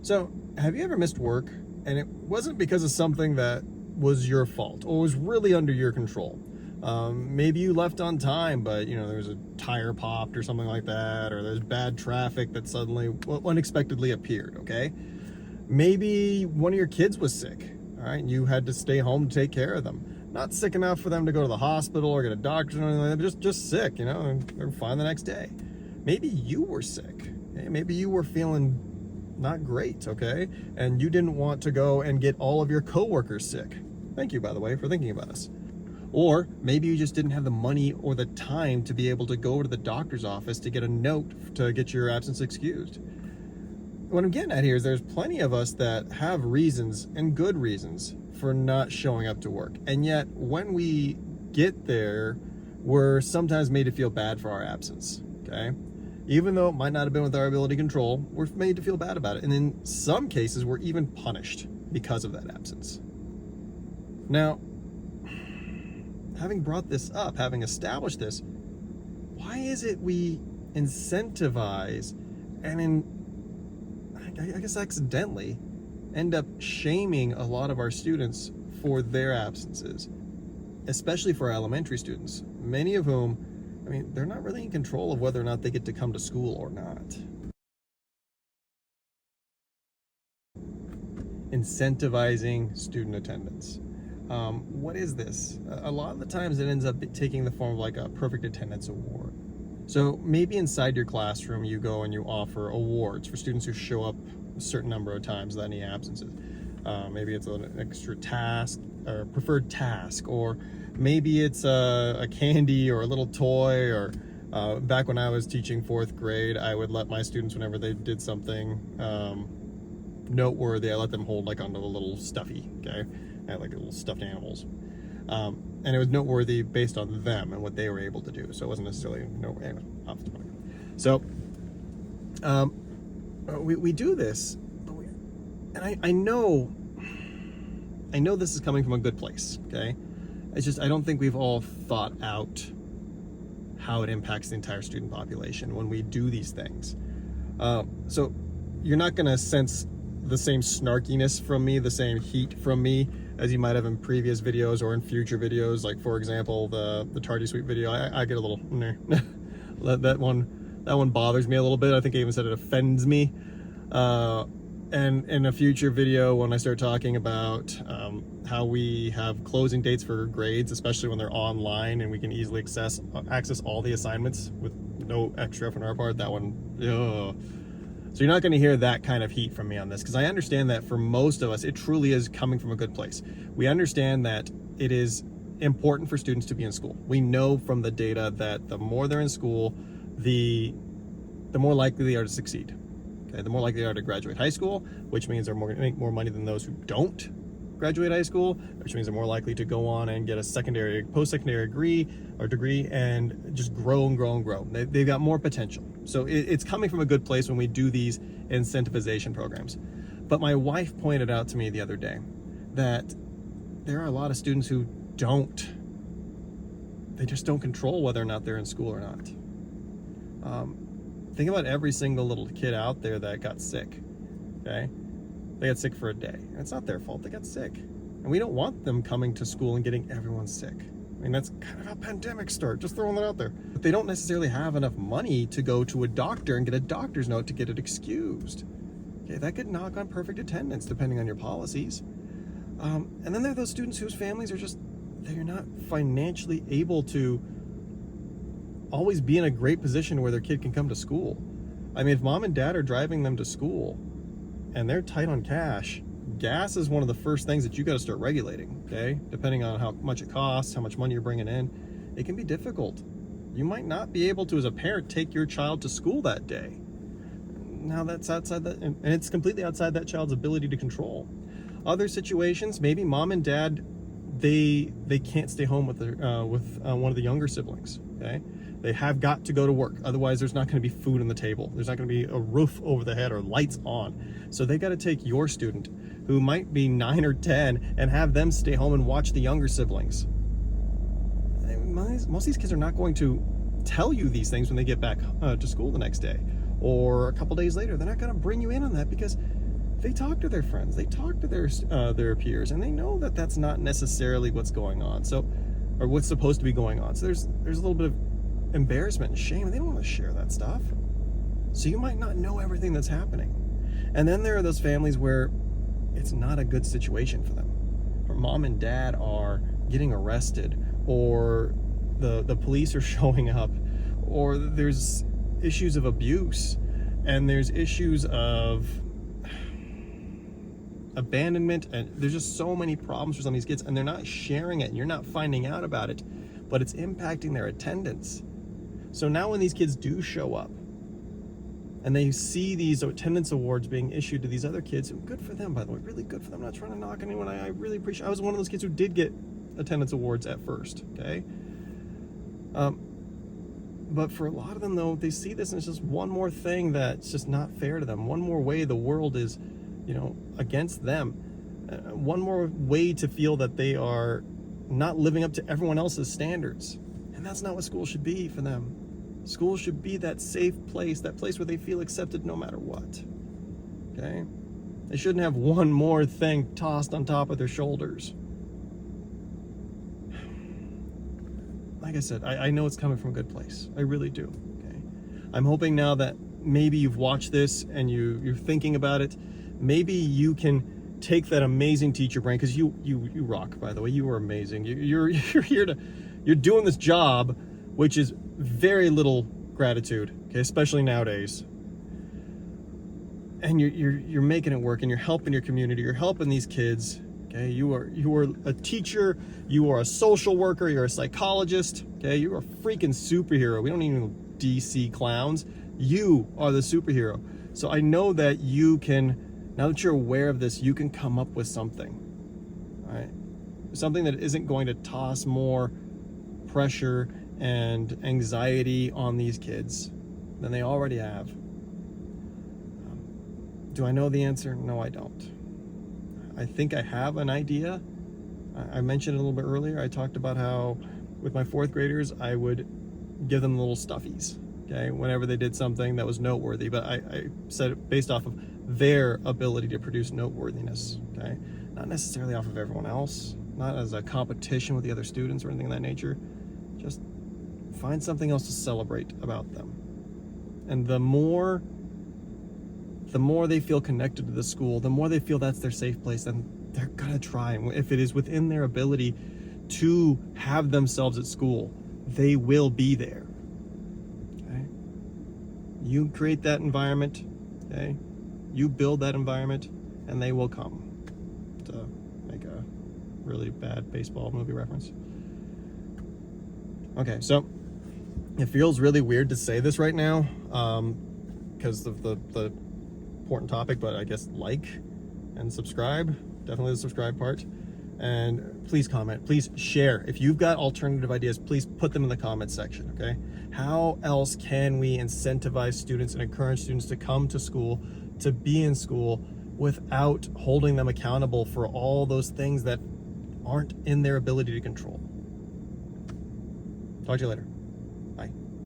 So, have you ever missed work and it wasn't because of something that was your fault or was really under your control? Maybe you left on time, but there was a tire popped or something like that, or there's bad traffic that suddenly unexpectedly appeared. Okay, maybe one of your kids was sick. All right, and you had to stay home to take care of them. Not sick enough for them to go to the hospital or get a doctor or anything like that, but just sick. And they're fine the next day. Maybe you were sick. Okay? Maybe you were feeling not great, okay? And you didn't want to go and get all of your coworkers sick. Thank you, by the way, for thinking about us. Or maybe you just didn't have the money or the time to be able to go to the doctor's office to get a note to get your absence excused. What I'm getting at here is there's plenty of us that have reasons, and good reasons, for not showing up to work. And yet, when we get there, we're sometimes made to feel bad for our absence, okay? Even though it might not have been with our ability to control, we're made to feel bad about it. And in some cases, we're even punished because of that absence. Now, having brought this up, having established this, why is it we incentivize and I guess accidentally end up shaming a lot of our students for their absences, especially for our elementary students, many of whom, they're not really in control of whether or not they get to come to school or not. Incentivizing student attendance. What is this? A lot of the times it ends up taking the form of like a perfect attendance award. So maybe inside your classroom you go and you offer awards for students who show up a certain number of times without any absences. Maybe it's an extra task or preferred task, or maybe it's a candy or a little toy, or back when I was teaching 4th grade, I would let my students, whenever they did something noteworthy, I let them hold like onto a little stuffy, okay? I had like little stuffed animals. And it was noteworthy based on them and what they were able to do. So it wasn't necessarily anyway, off the topic. So we do this, and I know this is coming from a good place, okay? It's just I don't think we've all thought out how it impacts the entire student population when we do these things. So you're not gonna sense the same snarkiness from me, the same heat from me as you might have in previous videos or in future videos. Like, for example, the Tardy Sweet video, I get a little that one bothers me a little bit. I think I even said it offends me. And in a future video, when I start talking about how we have closing dates for grades, especially when they're online and we can easily access all the assignments with no extra effort on our part, that one, ugh. So you're not going to hear that kind of heat from me on this, because I understand that for most of us, it truly is coming from a good place. We understand that it is important for students to be in school. We know from the data that the more they're in school, the more likely they are to succeed. Okay, the more likely they are to graduate high school, which means they're going to make more money than those who don't graduate high school, which means they're more likely to go on and get a post-secondary degree and just grow and grow and grow. They've got more potential. So it's coming from a good place when we do these incentivization programs. But my wife pointed out to me the other day that there are a lot of students who they just don't control whether or not they're in school or not. Think about every single little kid out there that got sick, okay? They got sick for a day. It's not their fault, they got sick. And we don't want them coming to school and getting everyone sick. That's kind of how pandemics start, just throwing that out there. But they don't necessarily have enough money to go to a doctor and get a doctor's note to get it excused. Okay, that could knock on perfect attendance depending on your policies. And then there are those students whose families are they're not financially able to always be in a great position where their kid can come to school. If mom and dad are driving them to school and they're tight on cash, gas is one of the first things that you got to start regulating, okay? Depending on how much it costs, how much money you're bringing in, it can be difficult. You might not be able to, as a parent, take your child to school that day. Now that's outside that, and it's completely outside that child's ability to control. Other situations, maybe mom and dad, they can't stay home with one of the younger siblings, okay? They have got to go to work. Otherwise, there's not going to be food on the table. There's not going to be a roof over the head or lights on. So they got to take your student, who might be 9 or 10, and have them stay home and watch the younger siblings. Most of these kids are not going to tell you these things when they get back to school the next day or a couple days later. They're not going to bring you in on that because they talk to their friends, they talk to their peers, and they know that that's not necessarily what's going on. So, or what's supposed to be going on. So there's a little bit of embarrassment and shame, and they don't want to share that stuff. So you might not know everything that's happening. And then there are those families where it's not a good situation for them. Where mom and dad are getting arrested, or the police are showing up, or there's issues of abuse, and there's issues of abandonment, and there's just so many problems for some of these kids, and they're not sharing it, and you're not finding out about it, but it's impacting their attendance. So now when these kids do show up and they see these attendance awards being issued to these other kids, good for them, by the way, really good for them. I'm not trying to knock anyone. I really appreciate. I was one of those kids who did get attendance awards at first, okay? But for a lot of them, though, they see this and it's just one more thing that's just not fair to them. One more way the world is, against them. One more way to feel that they are not living up to everyone else's standards. And that's not what school should be for them. School should be that safe place, that place where they feel accepted no matter what. Okay? They shouldn't have one more thing tossed on top of their shoulders. Like I said, I know it's coming from a good place. I really do. Okay? I'm hoping now that maybe you've watched this and you're thinking about it. Maybe you can take that amazing teacher brain, because you rock, by the way. You are amazing. You're here to, you're doing this job, which is very little gratitude, okay, especially nowadays. And you're making it work, and you're helping your community. You're helping these kids. Okay, you are a teacher. You are a social worker. You're a psychologist. Okay, you're a freaking superhero. We don't even DC clowns. You are the superhero. So I know that you can. Now that you're aware of this, you can come up with something, right? Something that isn't going to toss more pressure and anxiety on these kids than they already have. Do I know the answer? No, I don't. I think I have an idea. I mentioned it a little bit earlier. I talked about how with my fourth graders, I would give them little stuffies, okay, whenever they did something that was noteworthy. But I said it based off of their ability to produce noteworthiness, okay? Not necessarily off of everyone else, not as a competition with the other students or anything of that nature. Just find something else to celebrate about them. And the more they feel connected to the school, the more they feel that's their safe place, then they're gonna try. And if it is within their ability to have themselves at school, they will be there, okay? You create that environment, okay? You build that environment, and they will come, to make a really bad baseball movie reference. Okay, so it feels really weird to say this right now, because of the important topic, but I guess like and subscribe, definitely the subscribe part, and please comment, please share. If you've got alternative ideas, please put them in the comment section, okay? How else can we incentivize students and encourage students to come to school, to be in school, without holding them accountable for all those things that aren't in their ability to control? Talk to you later.